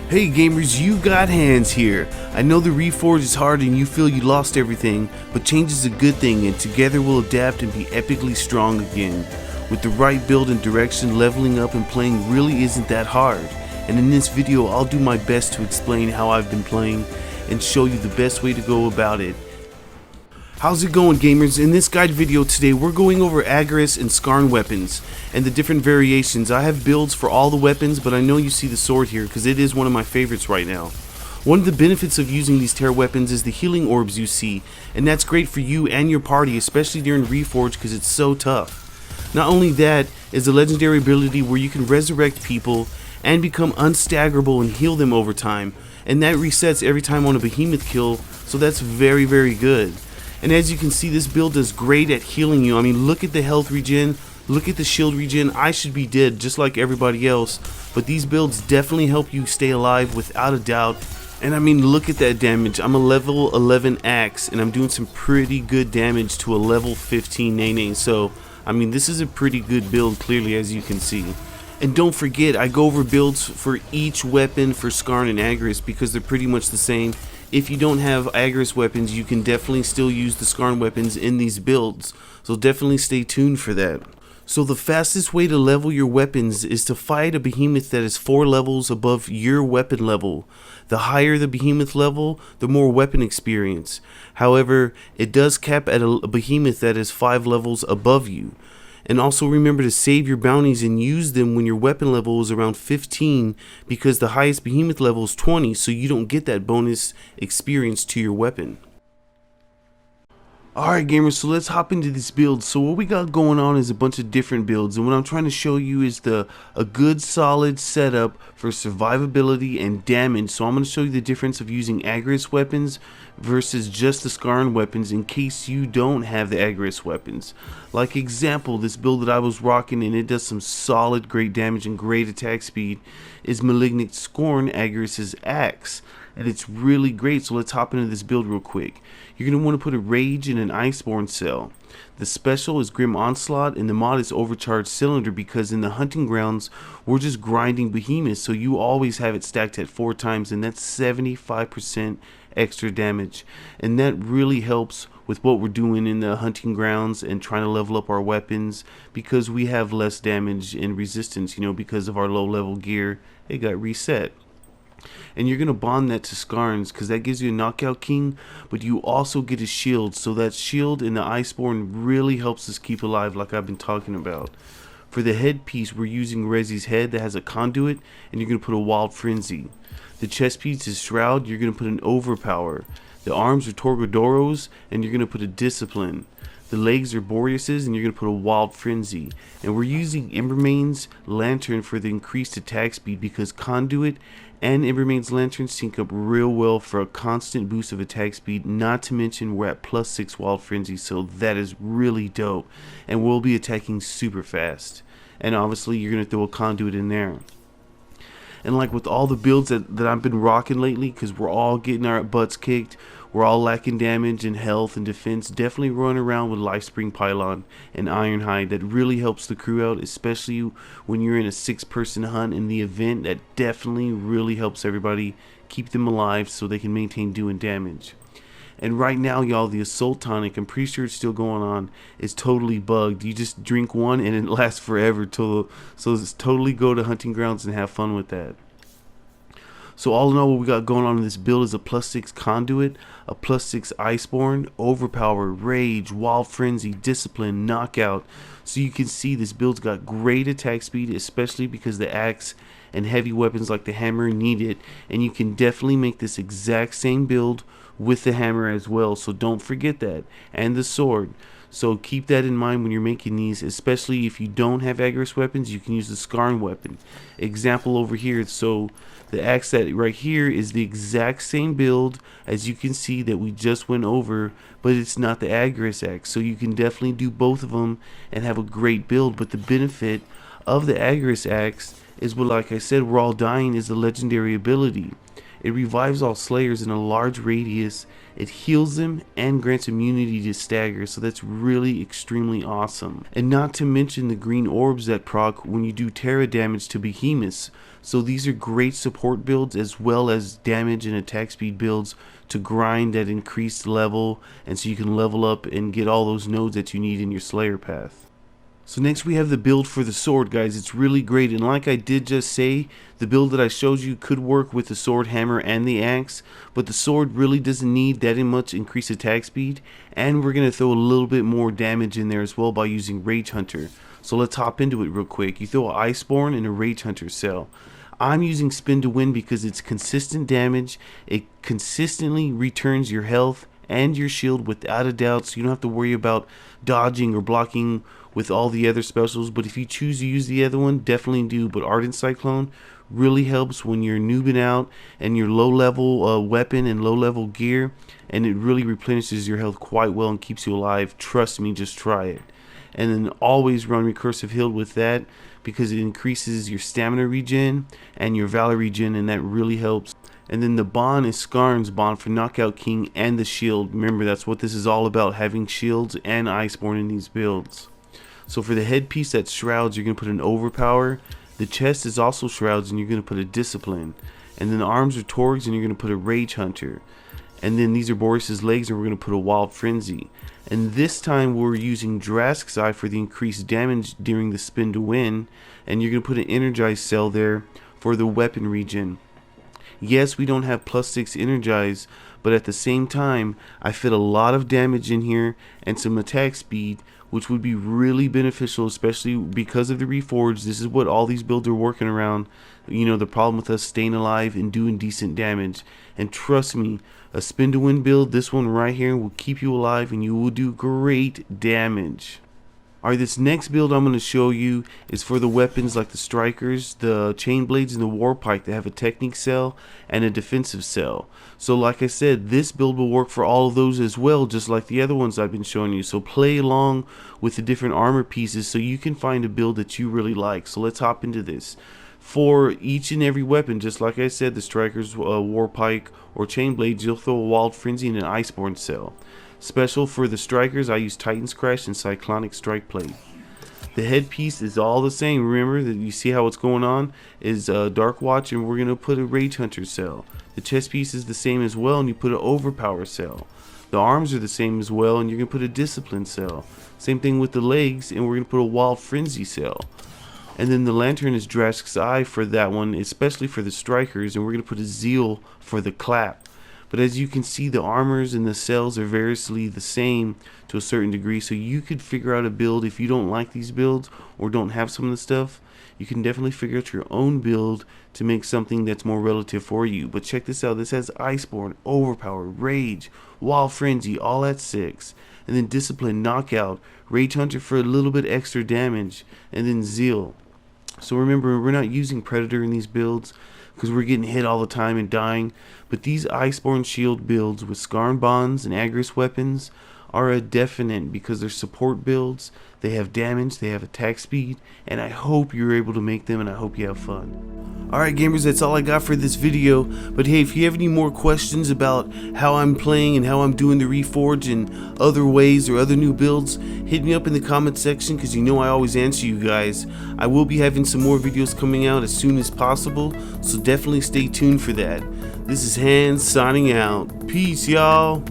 Hey gamers, you got hands here. I know the Reforged is hard and you feel you lost everything, but change is a good thing and together we'll adapt and be epically strong again. With the right build and direction, leveling up and playing really isn't that hard. And in this video I'll do my best to explain how I've been playing and show you the best way to go about it. How's it going gamers? In this guide video today we're going over Agarus and Skarn weapons and the different variations. I have builds for all the weapons, but I know you see the sword here because it is one of my favorites right now. One of the benefits of using these tear weapons is the healing orbs you see, and that's great for you and your party, especially during Reforged because it's so tough. Not only that is the legendary ability where you can resurrect people and become unstaggerable and heal them over time, and that resets every time on a behemoth kill, so that's very good. And as you can see, this build does great at healing you. I mean, look at the health regen, look at the shield regen. I should be dead just like everybody else, but these builds definitely help you stay alive without a doubt. And I mean, look at that damage. I'm a level 11 axe and I'm doing some pretty good damage to a level 15 Nene. So I mean, this is a pretty good build, clearly, as you can see. And don't forget, I go over builds for each weapon for Skarn and Agarus because they're pretty much the same. If you don't have Agarus weapons, you can definitely still use the Skarn weapons in these builds, so definitely stay tuned for that. So the fastest way to level your weapons is to fight a behemoth that is 4 levels above your weapon level. The higher the behemoth level, the more weapon experience. However, it does cap at a behemoth that is 5 levels above you. And also remember to save your bounties and use them when your weapon level is around 15, because the highest behemoth level is 20, so you don't get that bonus experience to your weapon. Alright gamers, so let's hop into this build. So what we got going on is a bunch of different builds, and what I'm trying to show you is a good solid setup for survivability and damage. So I'm going to show you the difference of using Agarus weapons versus just the Skarn weapons in case you don't have the Agarus weapons. Like example, this build that I was rocking and it does some solid great damage and great attack speed is Malignant Scorn, Agarus's axe. And it's really great, so let's hop into this build real quick. You're going to want to put a Rage in an Iceborne cell. The special is Grim Onslaught and the mod is Overcharged Cylinder because in the hunting grounds we're just grinding behemoths, so you always have it stacked at 4 times, and that's 75% extra damage. And that really helps with what we're doing in the hunting grounds and trying to level up our weapons because we have less damage and resistance, you know, because of our low level gear. It got reset. And you're going to bond that to Skarn's because that gives you a knockout king, but you also get a shield, so that shield in the Iceborne really helps us keep alive like I've been talking about. For the headpiece, we're using Rezi's head that has a conduit, and you're going to put a Wild Frenzy. The chest piece is Shroud, you're going to put an Overpower. The arms are Torgodoros, and you're going to put a Discipline. The legs are Boreas's, and you're going to put a Wild Frenzy. And we're using Embermane's Lantern for the increased attack speed because Conduit and Embermane's Lantern sync up real well for a constant boost of attack speed, not to mention we're at +6 Wild Frenzy, so that is really dope. And we'll be attacking super fast. And obviously you're going to throw a Conduit in there. And like with all the builds that I've been rocking lately, because we're all getting our butts kicked, we're all lacking damage and health and defense, definitely run around with Lifespring Pylon and Ironhide. That really helps the crew out, especially when you're in a 6-person hunt in the event. That definitely really helps everybody keep them alive so they can maintain doing damage. And right now, y'all, the Assault Tonic, I'm pretty sure it's still going on, is totally bugged. You just drink one and it lasts forever. So it's totally go to hunting grounds and have fun with that. So all in all, what we got going on in this build is a +6 Conduit, a +6 Iceborne, Overpower, Rage, Wild Frenzy, Discipline, Knockout. So you can see this build's got great attack speed, especially because the axe and heavy weapons like the hammer need it. And you can definitely make this exact same build with the hammer as well, so don't forget that, and the sword. So keep that in mind when you're making these, especially if you don't have Agarus weapons. You can use the Skarn weapon. Example over here, so the axe that right here is the exact same build as you can see that we just went over, but it's not the Agarus axe, so you can definitely do both of them and have a great build. But the benefit of the Agarus axe is, well, like I said, we're all dying, is the legendary ability. It revives all slayers in a large radius, it heals them and grants immunity to stagger, so that's really extremely awesome. And not to mention the green orbs that proc when you do terra damage to behemoths. So these are great support builds as well as damage and attack speed builds to grind at increased level, and so you can level up and get all those nodes that you need in your slayer path. So next we have the build for the sword, guys. It's really great, and like I did just say, the build that I showed you could work with the sword, hammer, and the axe, but the sword really doesn't need that much increased attack speed, and we're going to throw a little bit more damage in there as well by using Rage Hunter. So let's hop into it real quick. You throw an Iceborne and a Rage Hunter cell. I'm using Spin to Win because it's consistent damage, it consistently returns your health and your shield without a doubt, so you don't have to worry about dodging or blocking with all the other specials. But if you choose to use the other one, definitely do. But Ardent Cyclone really helps when you're noobing out and your low level weapon and low level gear, and it really replenishes your health quite well and keeps you alive. Trust me, just try it. And then always run Recursive Heal with that because it increases your stamina regen and your valor regen, and that really helps. And then the bond is Skarn's bond for Knockout King and the shield. Remember, that's what this is all about, having shields and Iceborne in these builds. So for the headpiece, that's Shrouds, you're going to put an Overpower. The chest is also Shrouds, and you're going to put a Discipline. And then the arms are Torgs, and you're going to put a Rage Hunter. And then these are Boris's legs, and we're going to put a Wild Frenzy. And this time we're using Drask's Eye for the increased damage during the Spin to Win. And you're going to put an Energized cell there for the weapon regen. Yes, we don't have +6 energize, but at the same time, I fit a lot of damage in here and some attack speed, which would be really beneficial, especially because of the Reforged. This is what all these builds are working around. You know, the problem with us staying alive and doing decent damage. And trust me, a Spin to Win build, this one right here, will keep you alive and you will do great damage. Alright, this next build I'm going to show you is for the weapons like the Strikers, the Chain Blades, and the Warpike that have a Technique cell and a defensive cell. So like I said, this build will work for all of those as well, just like the other ones I've been showing you. So play along with the different armor pieces so you can find a build that you really like. So let's hop into this. For each and every weapon, just like I said, the Strikers, Warpike, or Chain Blades, you'll throw a Wild Frenzy and an Iceborne cell. Special for the Strikers, I use Titan's Crash and Cyclonic Strike Plate. The headpiece is all the same. Remember that you see how it's going on is Dark Watch, and we're going to put a Rage Hunter cell. The chest piece is the same as well, and you put an Overpower cell. The arms are the same as well, and you're going to put a Discipline cell. Same thing with the legs, and we're going to put a Wild Frenzy cell. And then the Lantern is Drask's Eye for that one, especially for the Strikers, and we're going to put a Zeal for the Clap. But as you can see, the armors and the cells are variously the same to a certain degree, so you could figure out a build. If you don't like these builds or don't have some of the stuff, you can definitely figure out your own build to make something that's more relative for you. But check this out, this has Iceborne, Overpower, Rage, Wild Frenzy, all at 6, and then Discipline, Knockout, Rage Hunter for a little bit extra damage, and then Zeal. So remember, we're not using Predator in these builds because we're getting hit all the time and dying, but these Iceborne shield builds with Skarn bonds and Agarus weapons are a definite because they're support builds, they have damage, they have attack speed, and I hope you're able to make them, and I hope you have fun. Alright gamers, that's all I got for this video, but hey, if you have any more questions about how I'm playing and how I'm doing the Reforge and other ways or other new builds, hit me up in the comment section because you know I always answer you guys. I will be having some more videos coming out as soon as possible, so definitely stay tuned for that. This is Hans signing out. Peace, y'all.